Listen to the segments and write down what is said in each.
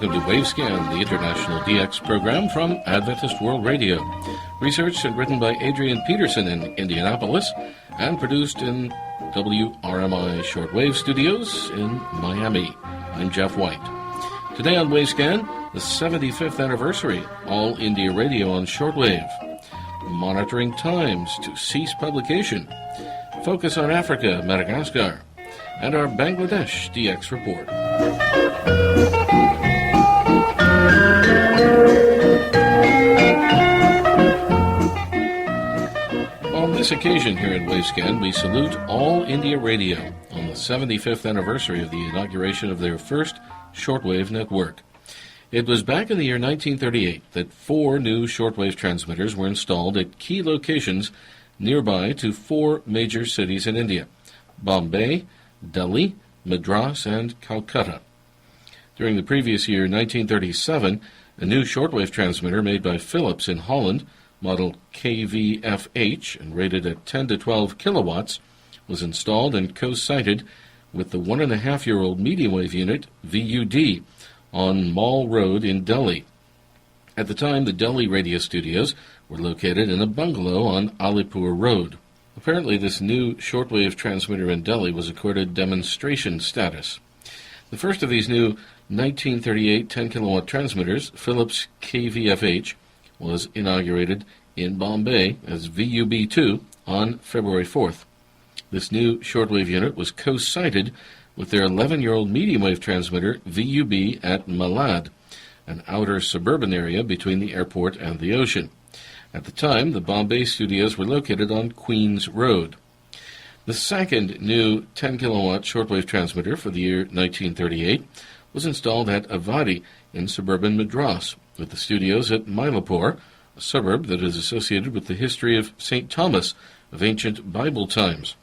Welcome to Wavescan, the international DX program from Adventist World Radio. Researched and written by Adrian Peterson in Indianapolis and produced in WRMI Shortwave Studios in Miami. I'm Jeff White. Today on Wavescan, the 75th anniversary, All India Radio on Shortwave. Monitoring times to cease publication. Focus on Africa, Madagascar. And our Bangladesh DX report. On this occasion here at Wavescan, we salute All India Radio on the 75th anniversary of the inauguration of their first shortwave network. It was back in the year 1938 that 4 new shortwave transmitters were installed at key locations nearby to 4 major cities in India: Bombay, Delhi, Madras, and Calcutta. During the previous year, 1937, a new shortwave transmitter made by Philips in Holland, model KVFH and rated at 10 to 12 kilowatts, was installed and co-sited with the 1.5-year-old medium wave unit, VUD, on Mall Road in Delhi. At the time, the Delhi radio studios were located in a bungalow on Alipur Road. Apparently, this new shortwave transmitter in Delhi was accorded demonstration status. The first of these new 1938 10-kilowatt transmitters, Philips KVFH, was inaugurated in Bombay as VUB2 on February 4th. This new shortwave unit was co-sited with their 11-year-old medium-wave transmitter, VUB, at Malad, an outer suburban area between the airport and the ocean. At the time, the Bombay studios were located on Queens Road. The second new 10-kilowatt shortwave transmitter for the year 1938 was installed at Avadi in suburban Madras, with the studios at Mylapore, a suburb that is associated with the history of St. Thomas of ancient Bible times.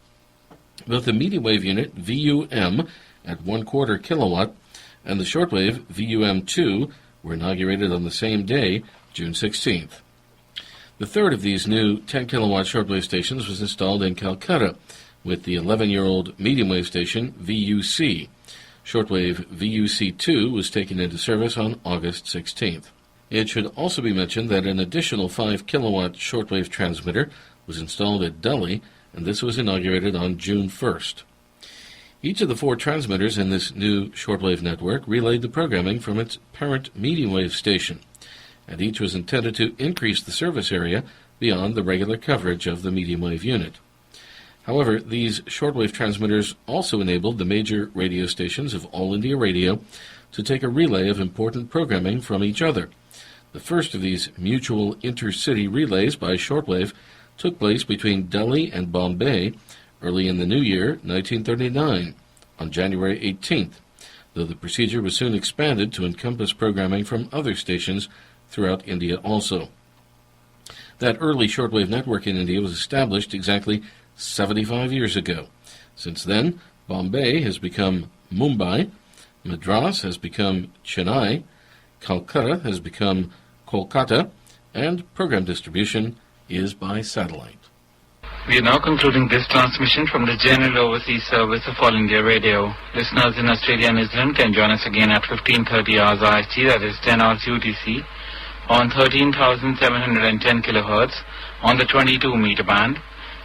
Both the medium-wave unit, VUM, at 1/4 kilowatt, and the shortwave, VUM2, were inaugurated on the same day, June 16th. The third of these new 10-kilowatt shortwave stations was installed in Calcutta, with the 11-year-old medium-wave station, VUC. Shortwave VUC2 was taken into service on August 16th. It should also be mentioned that an additional 5-kilowatt shortwave transmitter was installed at Delhi, and this was inaugurated on June 1st. Each of the 4 transmitters in this new shortwave network relayed the programming from its parent medium-wave station, and each was intended to increase the service area beyond the regular coverage of the medium-wave unit. However, these shortwave transmitters also enabled the major radio stations of All India Radio to take a relay of important programming from each other. The first of these mutual intercity relays by shortwave took place between Delhi and Bombay early in the new year, 1939, on January 18th, though the procedure was soon expanded to encompass programming from other stations throughout India also. That early shortwave network in India was established exactly 75 years ago. Since then, Bombay has become Mumbai, Madras has become Chennai, Calcutta has become Kolkata, and program distribution is by satellite. We are now concluding this transmission from the General Overseas Service of All India Radio. Listeners in Australia and New Zealand can join us again at 15:30 hours IST, that is 10 hours UTC, on 13,710 kilohertz on the 22 meter band,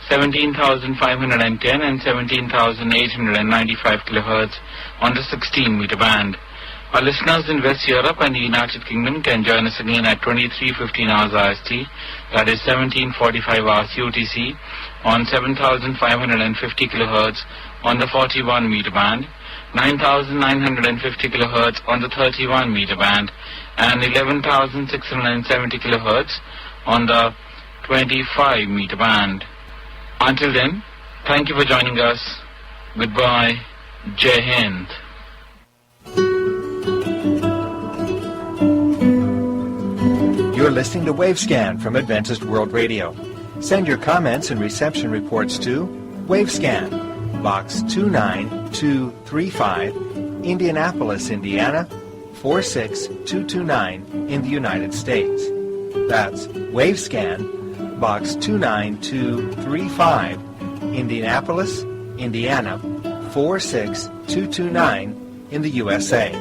17,510 and 17,895 kilohertz on the 16 meter band. Our listeners in West Europe and the United Kingdom can join us again at 23:15 hours IST, that is 17:45 hours UTC, on 7,550 kilohertz on the 41 meter band, 9,950 kilohertz on the 31 meter band, and 11,670 kilohertz on the 25 meter band. Until then, thank you for joining us. Goodbye. Jai Hind. You're listening to Wavescan from Adventist World Radio. Send your comments and reception reports to Wavescan, Box 29235, Indianapolis, Indiana, 46229 in the United States. That's Wavescan, Box 29235, Indianapolis, Indiana, 46229 in the USA.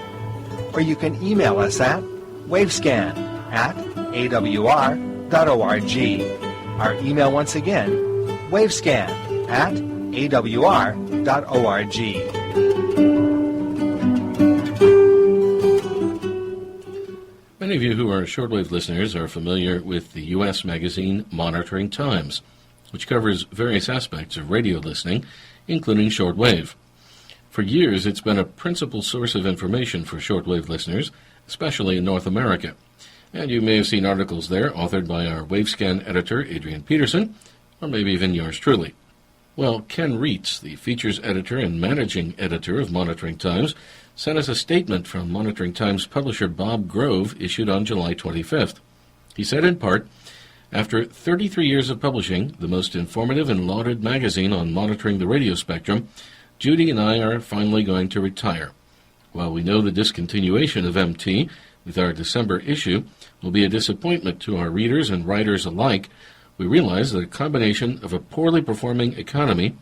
or you can email us at wavescan@awr.org. Our email once again, wavescan@awr.org. Many of you who are shortwave listeners are familiar with the U.S. magazine Monitoring Times, which covers various aspects of radio listening, including shortwave. For years, it's been a principal source of information for shortwave listeners, especially in North America. And you may have seen articles there authored by our Wavescan editor, Adrian Peterson, or maybe even yours truly. Well, Ken Reitz, the features editor and managing editor of Monitoring Times, sent us a statement from Monitoring Times publisher Bob Grove issued on July 25th. He said in part, "After 33 years of publishing the most informative and lauded magazine on monitoring the radio spectrum, Judy and I are finally going to retire. While we know the discontinuation of MT with our December issue will be a disappointment to our readers and writers alike, we realize that a combination of a poorly performing economy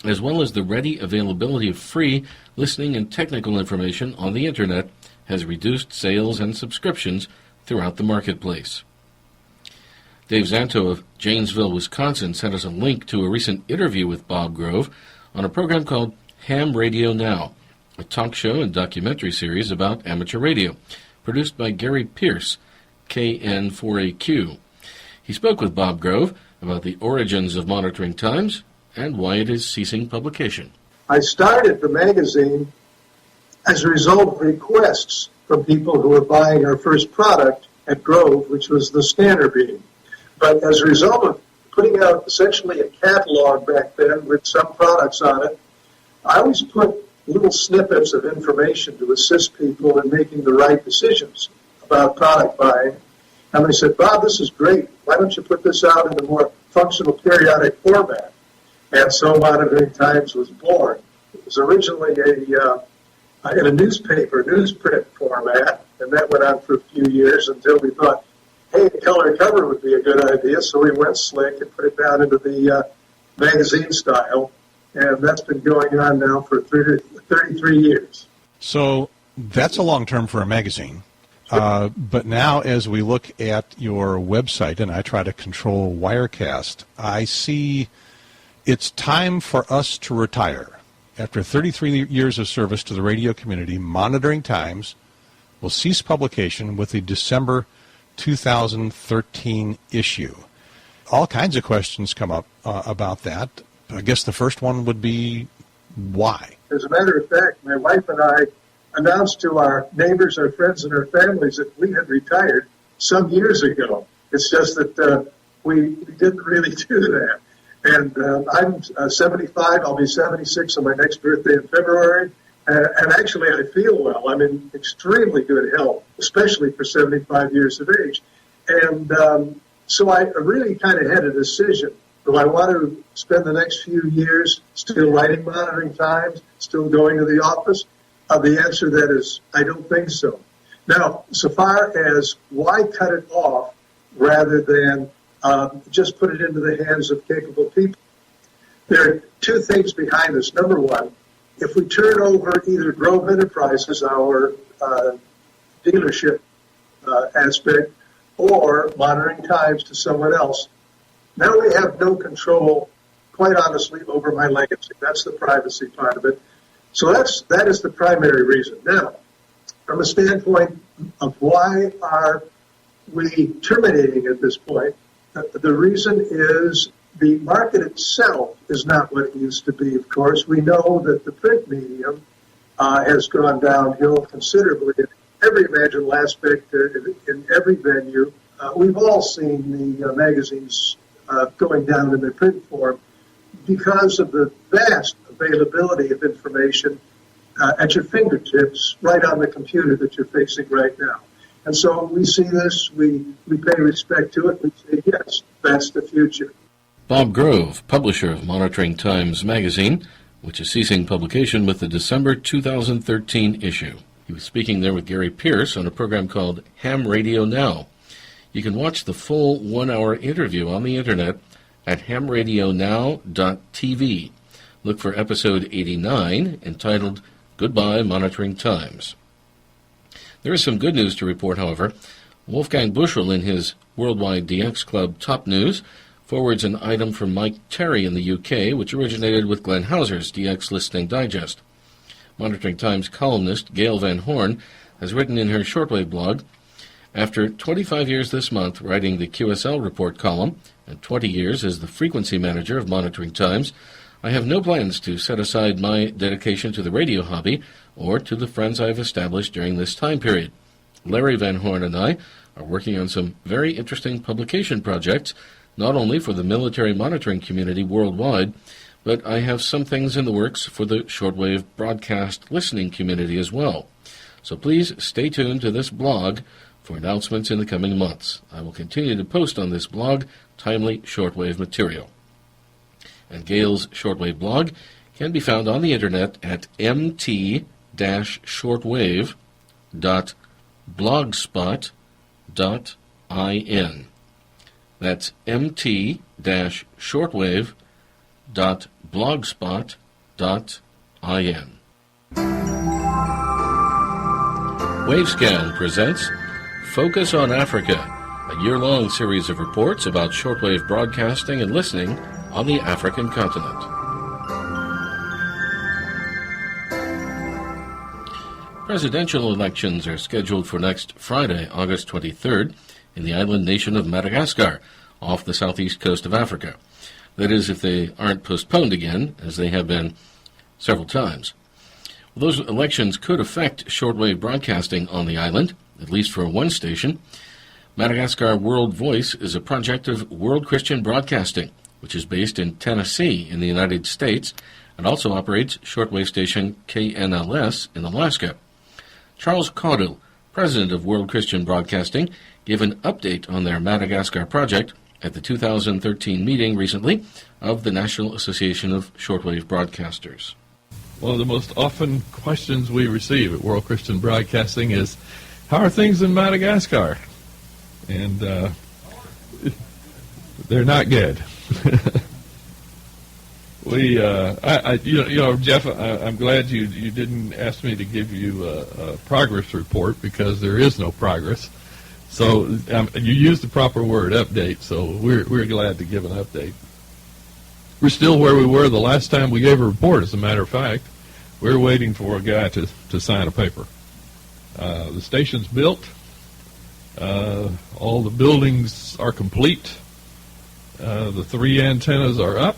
as well as the ready availability of free listening and technical information on the Internet has reduced sales and subscriptions throughout the marketplace." Dave Zanto of Janesville, Wisconsin, sent us a link to a recent interview with Bob Grove on a program called Ham Radio Now, a talk show and documentary series about amateur radio, produced by Gary Pierce, KN4AQ. He spoke with Bob Grove about the origins of Monitoring Times and why it is ceasing publication. I started the magazine as a result of requests from people who were buying our first product at Grove, which was the scanner beam. But as a result of putting out essentially a catalog back then with some products on it, I always put little snippets of information to assist people in making the right decisions about product buying. And they said, "Bob, this is great. Why don't you put this out in a more functional periodic format?" And so Monitoring Times was born. It was originally in a newspaper, newsprint format, and that went on for a few years until we thought, hey, a color cover would be a good idea, so we went slick and put it down into the magazine style, and that's been going on now for 33 years. So that's a long term for a magazine. But now as we look at your website, and I try to control Wirecast, I see it's time for us to retire. After 33 years of service to the radio community, Monitoring Times will cease publication with the December 2013 issue. All kinds of questions come up about that. I guess the first one would be, why? As a matter of fact, my wife and I announced to our neighbors, our friends, and our families that we had retired some years ago. It's just that we didn't really do that. And I'm 75. I'll be 76 on my next birthday in February. And actually, I feel well. I'm in extremely good health, especially for 75 years of age. And so I really kind of had a decision. Do I want to spend the next few years still writing Monitoring Times, still going to the office? The answer to that is, I don't think so. Now, so far as why cut it off rather than just put it into the hands of capable people, there are two things behind this. Number one, if we turn over either Grove Enterprises, our dealership aspect, or Monitoring Times to someone else, now we have no control, quite honestly, over my legacy. That's the privacy part of it. So that is the primary reason. Now, from a standpoint of why are we terminating at this point, the reason is the market itself is not what it used to be, of course. We know that the print medium has gone downhill considerably in every imaginable aspect, in every venue. We've all seen the magazines going down in their print form because of the vast availability of information at your fingertips right on the computer that you're facing right now. And so we see this, we pay respect to it, we say, yes, that's the future. Bob Grove, publisher of Monitoring Times magazine, which is ceasing publication with the December 2013 issue. He was speaking there with Gary Pierce on a program called Ham Radio Now. You can watch the full 1-hour interview on the Internet at hamradionow.tv. Look for episode 89, entitled Goodbye Monitoring Times. There is some good news to report, however. Wolfgang Bushel, in his Worldwide DX Club Top News, forwards an item from Mike Terry in the UK, which originated with Glenn Hauser's DX Listening Digest. Monitoring Times columnist Gail Van Horn has written in her shortwave blog, "After 25 years this month writing the QSL Report column and 20 years as the frequency manager of Monitoring Times, I have no plans to set aside my dedication to the radio hobby or to the friends I have established during this time period. Larry Van Horn and I are working on some very interesting publication projects, not only for the military monitoring community worldwide, but I have some things in the works for the shortwave broadcast listening community as well. So please stay tuned to this blog for announcements in the coming months. I will continue to post on this blog timely shortwave material." And Gail's shortwave blog can be found on the internet at mt-shortwave.blogspot.in. That's mt-shortwave.blogspot.in. Wavescan presents Focus on Africa, a year-long series of reports about shortwave broadcasting and listening on the African continent. Presidential elections are scheduled for next Friday, August 23rd, in the island nation of Madagascar, off the southeast coast of Africa. That is, if they aren't postponed again, as they have been several times. Well, those elections could affect shortwave broadcasting on the island, at least for one station. Madagascar World Voice is a project of World Christian Broadcasting, which is based in Tennessee in the United States and also operates shortwave station KNLS in Alaska. Charles Caudill, president of World Christian Broadcasting, gave an update on their Madagascar project at the 2013 meeting recently of the National Association of Shortwave Broadcasters. One of the most often questions we receive at World Christian Broadcasting is, how are things in Madagascar? And they're not good. Jeff, I'm glad you didn't ask me to give you a progress report, because there is no progress. So you used the proper word, update. So we're glad to give an update. We're still where we were the last time we gave a report. As a matter of fact, we're waiting for a guy to sign a paper. The station's built. All the buildings are complete. The 3 antennas are up.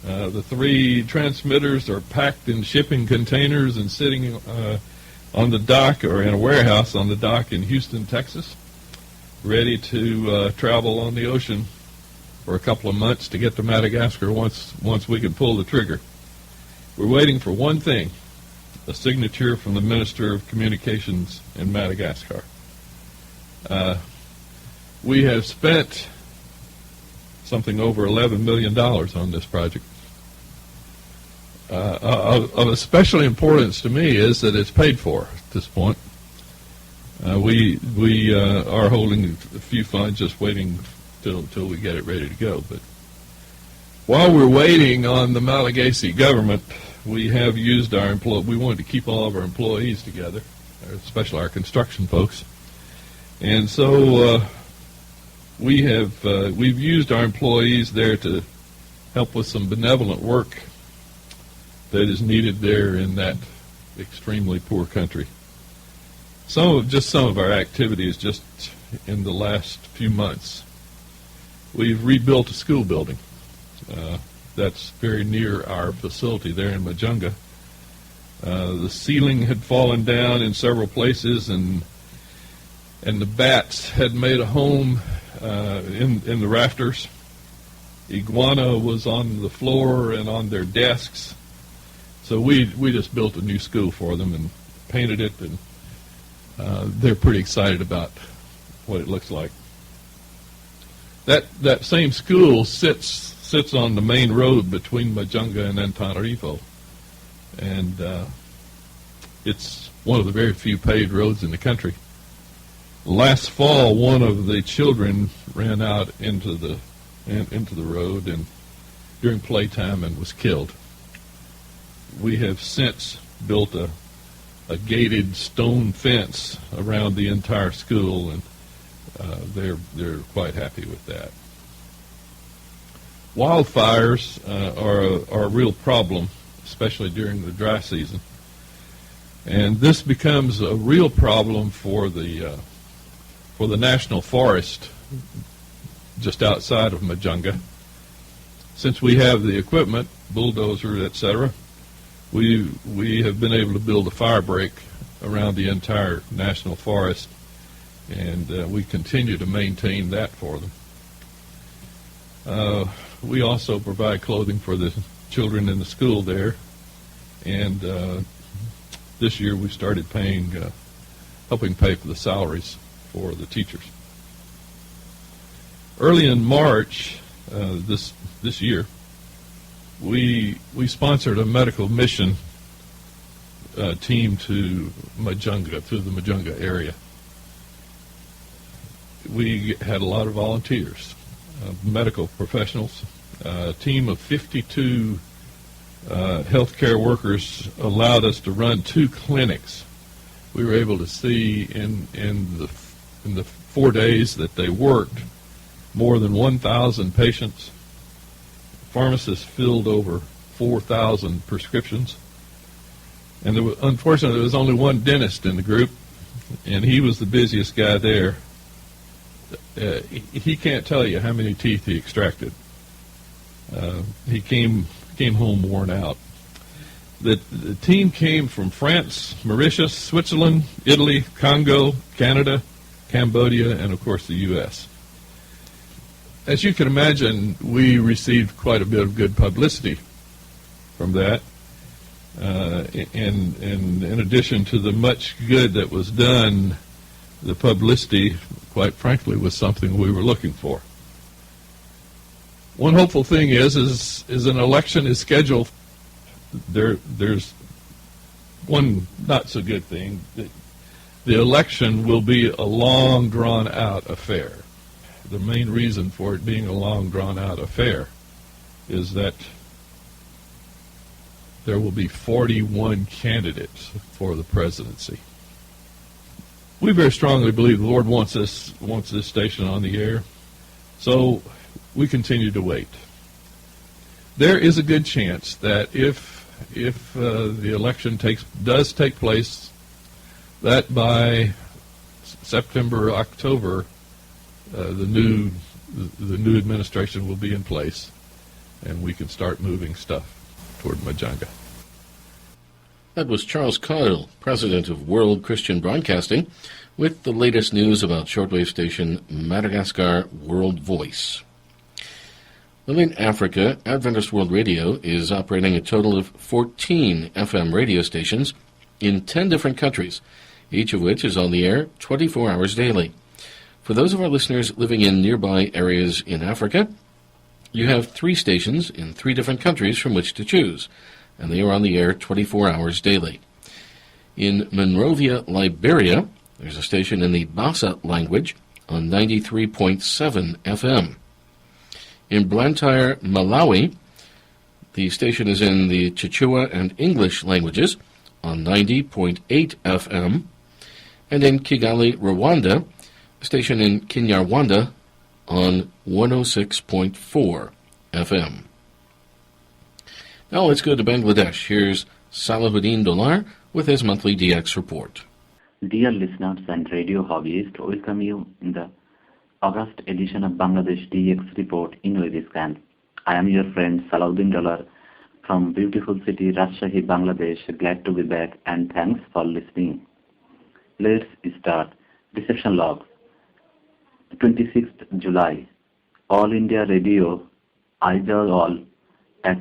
The 3 transmitters are packed in shipping containers and sitting on the dock, or in a warehouse on the dock in Houston, Texas, ready to travel on the ocean for a couple of months to get to Madagascar once we can pull the trigger. We're waiting for one thing, a signature from the Minister of Communications in Madagascar. We have spent something over $11 million on this project. Of especial importance to me is that it's paid for at this point. We are holding a few funds, just waiting till we get it ready to go. But while we're waiting on the Malagasy government, we have used we wanted to keep all of our employees together, especially our construction folks. And so we've used our employees there to help with some benevolent work that is needed there in that extremely poor country. Some of our activities just in the last few months. We've rebuilt a school building that's very near our facility there in Majunga. The ceiling had fallen down in several places, and the bats had made a home in the rafters. Iguana was on the floor and on their desks. So we just built a new school for them and painted it, and they're pretty excited about what it looks like. That same school sits on the main road between Majunga and Antananarivo, and it's one of the very few paved roads in the country. Last fall, one of the children ran out into the road and during playtime and was killed. We have since built a a gated stone fence around the entire school, and they're quite happy with that. Wildfires are a real problem, especially during the dry season, and this becomes a real problem for the national forest just outside of Majunga. Since we have the equipment, bulldozer, etc., we have been able to build a fire break around the entire national forest, and we continue to maintain that for them. We also provide clothing for the children in the school there, and this year we started helping pay for the salaries for the teachers. Early in March this year, we sponsored a medical mission team to the Majunga area. We had a lot of volunteers, medical professionals. A team of 52 healthcare workers allowed us to run 2 clinics. We were able to see in the 4 days that they worked more than 1,000 patients. Pharmacists filled over 4,000 prescriptions. And unfortunately, there was only one dentist in the group, and he was the busiest guy there. He can't tell you how many teeth he extracted. He came home worn out. The team came from France, Mauritius, Switzerland, Italy, Congo, Canada, Cambodia, and of course the U.S. As you can imagine, we received quite a bit of good publicity from that. And in addition to the much good that was done, the publicity, quite frankly, was something we were looking for. One hopeful thing is an election is scheduled. There's one not so good thing. The election will be a long, drawn-out affair. The main reason for it being a long, drawn-out affair is that there will be 41 candidates for the presidency. We very strongly believe the Lord wants this station on the air, so we continue to wait. There is a good chance that if the election does take place, that by September or October, the new administration will be in place, and we can start moving stuff toward Majunga. That was Charles Coyle, president of World Christian Broadcasting, with the latest news about shortwave station Madagascar World Voice. Well, in Africa, Adventist World Radio is operating a total of 14 FM radio stations in 10 different countries, each of which is on the air 24 hours daily. For those of our listeners living in nearby areas in Africa, you have 3 stations in 3 different countries from which to choose, and they are on the air 24 hours daily. In Monrovia, Liberia, there's a station in the Bassa language on 93.7 FM. In Blantyre, Malawi, the station is in the Chichewa and English languages on 90.8 FM. And in Kigali, Rwanda, a station in Kinyarwanda on 106.4 FM. Now let's go to Bangladesh. Here's Salahuddin Dolar with his monthly DX report. Dear listeners and radio hobbyists, welcome you in the August edition of Bangladesh DX report in Wavescan. I am your friend Salahuddin Dolar from beautiful city Rajshahi, Bangladesh. Glad to be back and thanks for listening. Let's start. Reception logs. 26th July. All India Radio All at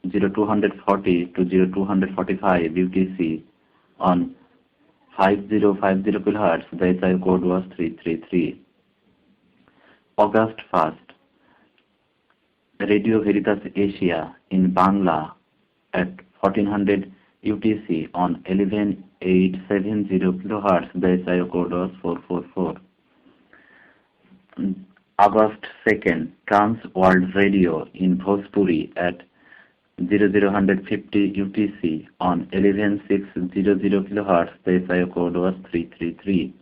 0240 to 0245 UTC on 5050 kHz. The SI code was 333. August 1st. Radio Veritas Asia in Bangla at 1400 UTC on 11870 kHz. The SI code was 444. August 2nd. Trans World Radio in Bhojpuri at 0050 UTC on 11600 kHz, the SIO code was 333.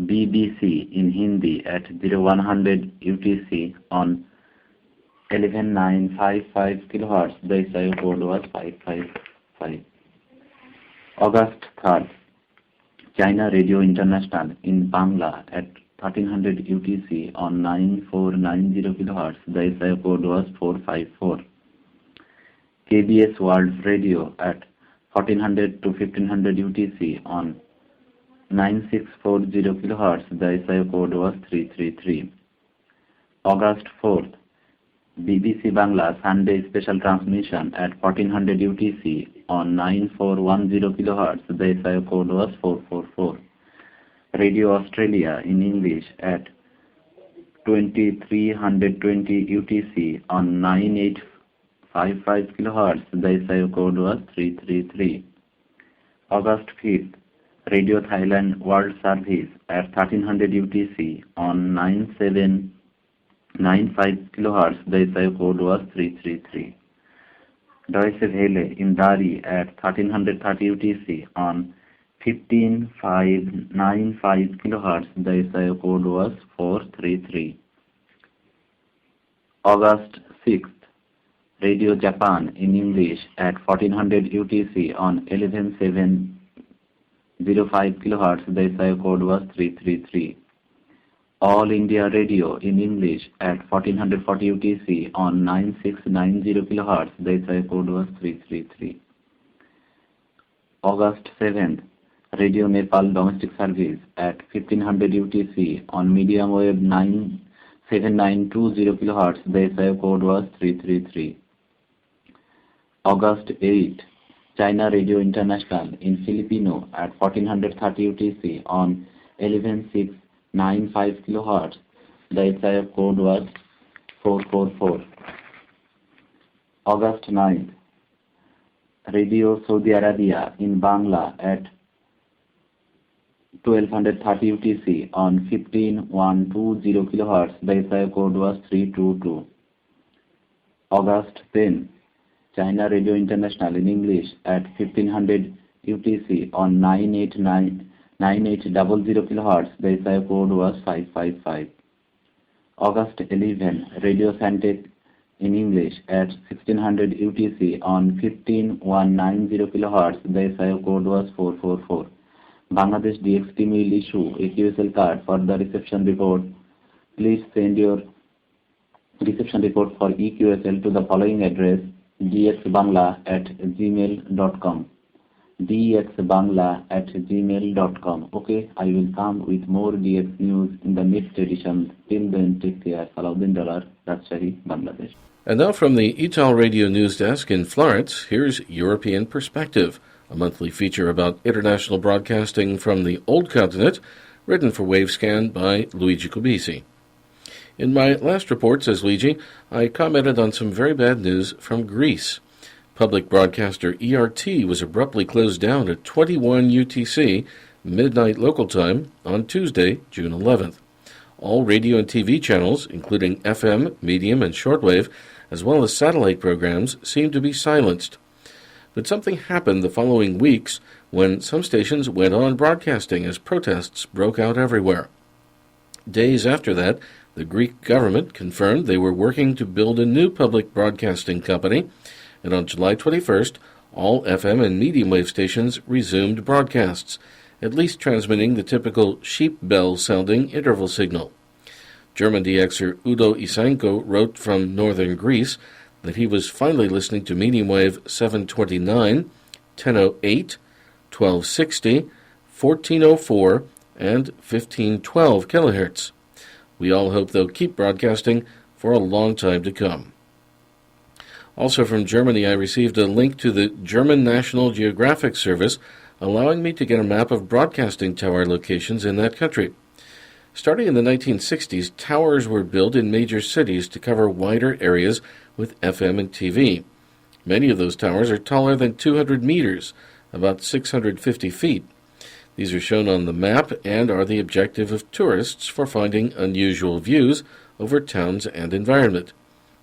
BBC in Hindi at 0100 UTC on 11955 kHz, the SIO code was 555. August 3rd, China Radio International in Bangla at 1300 UTC on 9490 kHz, the SIO code was 454. KBS World Radio at 1400 to 1500 UTC on 9640 kHz, the SIO code was 333. August 4th, BBC Bangla Sunday Special Transmission at 1400 UTC on 9410 kHz, the SIO code was 444. Radio Australia in English at 2320 UTC on 9855 kHz, the SIO code was 333. August 5th, Radio Thailand World Service at 1300 UTC on 9795 kHz, the SIO code was 333. Deutsche Welle in Dari at 1330 UTC on 15595 kHz, the SIO code was 433. August 6th, Radio Japan in English at 1400 UTC on 11705 kHz, the SIO code was 333. All India Radio in English at 1440 UTC on 9690 kHz, the SIO code was 333. August 7th, Radio Nepal Domestic Service at 1500 UTC on medium wave 7920 kHz, the SIO code was 333. August 8th, China Radio International in Filipino at 1430 UTC on 11695 kHz, the SIO code was 444. August 9th, Radio Saudi Arabia in Bangla at 1230 UTC on 15120 kHz, the SIO code was 322. August 10, China Radio International in English at 1500 UTC on 9800 kHz, the SIO code was 555. August 11, Radio Santec in English at 1600 UTC on 15190 kHz, the SIO code was 444. Bangladesh DXT will issue a QSL card for the reception report. Please send your reception report for EQSL to the following address: dxbangla@gmail.com. dxbangla@gmail.com. Okay, I will come with more DX news in the next edition. Till then, take care. Salahuddin Dollar, Rajshahi, Bangladesh. And now from the Ital Radio News Desk in Florence, here's European Perspective, a monthly feature about international broadcasting from the Old Continent, written for Wavescan by Luigi Cubisi. In my last report, says Luigi, I commented on some very bad news from Greece. Public broadcaster ERT was abruptly closed down at 21 UTC, midnight local time, on Tuesday, June 11th. All radio and TV channels, including FM, medium, and shortwave, as well as satellite programs, seemed to be silenced. But something happened the following weeks when some stations went on broadcasting as protests broke out everywhere. Days after that, the Greek government confirmed they were working to build a new public broadcasting company, and on July 21st, all FM and medium wave stations resumed broadcasts, at least transmitting the typical sheep bell-sounding interval signal. German DXer Udo Isanko wrote from northern Greece that he was finally listening to medium wave 729, 1008, 1260, 1404, and 1512 kilohertz. We all hope they'll keep broadcasting for a long time to come. Also from Germany, I received a link to the German National Geographic Service, allowing me to get a map of broadcasting tower locations in that country. Starting in the 1960s, towers were built in major cities to cover wider areas with FM and TV. Many of those towers are taller than 200 meters, about 650 feet. These are shown on the map and are the objective of tourists for finding unusual views over towns and environment.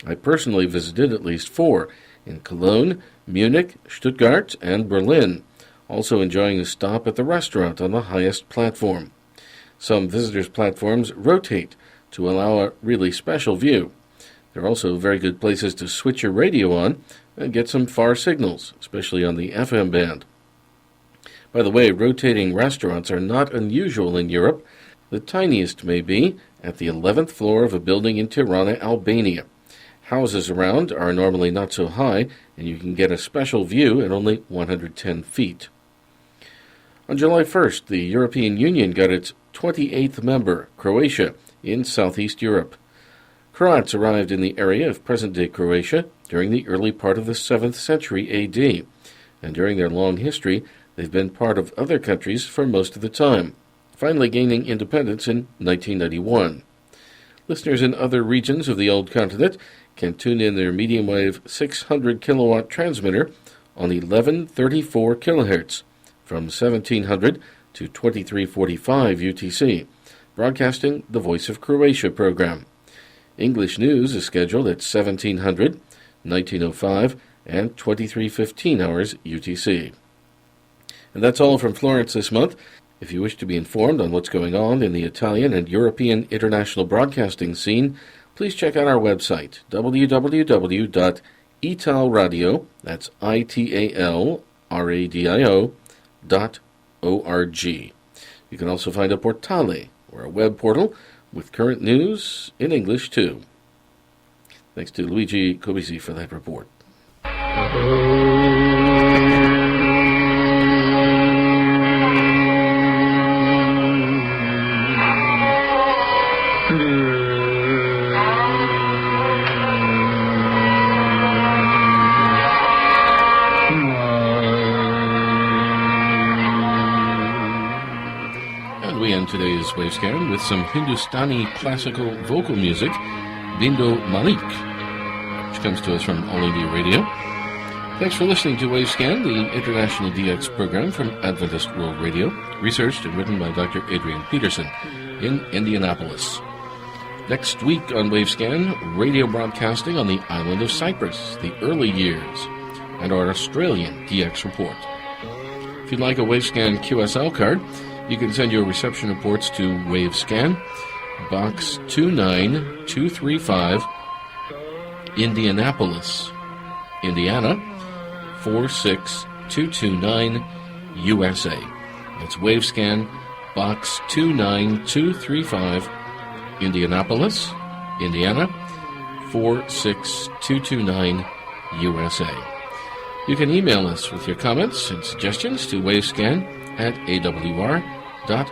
I personally visited at least 4, in Cologne, Munich, Stuttgart, and Berlin, also enjoying a stop at the restaurant on the highest platform. Some visitors' platforms rotate to allow a really special view. They're also very good places to switch your radio on and get some far signals, especially on the FM band. By the way, rotating restaurants are not unusual in Europe. The tiniest may be at the 11th floor of a building in Tirana, Albania. Houses around are normally not so high, and you can get a special view at only 110 feet. On July 1st, the European Union got its 28th member, Croatia, in Southeast Europe. Croats arrived in the area of present-day Croatia during the early part of the 7th century A.D., and during their long history, they've been part of other countries for most of the time, finally gaining independence in 1991. Listeners in other regions of the old continent can tune in their medium-wave 600-kilowatt transmitter on 1134 kilohertz from 1700 to 2345 UTC, broadcasting the Voice of Croatia program. English news is scheduled at 1700, 1905, and 2315 hours UTC. And that's all from Florence this month. If you wish to be informed on what's going on in the Italian and European international broadcasting scene, please check out our website, www.italradio, that's italradio.org. You can also find a portale, or a web portal, with current news in English, too. Thanks to Luigi Cobisi for that report. Today's Wavescan with some Hindustani classical vocal music, Bindo Malik, which comes to us from All India Radio. Thanks for listening to Wavescan, the International DX program from Adventist World Radio, researched and written by Dr. Adrian Peterson in Indianapolis. Next week on Wavescan, radio broadcasting on the island of Cyprus, the early years, and our Australian DX report. If you'd like a Wavescan QSL card, you can send your reception reports to Wavescan, Box 29235, Indianapolis, Indiana, 46229, USA. That's Wavescan, Box 29235, Indianapolis, Indiana, 46229, USA. You can email us with your comments and suggestions to wavescan@awr.org. That's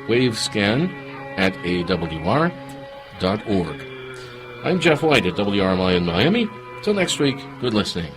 wavescan@awr.org. I'm Jeff White at WRMI in Miami. Till next week, good listening.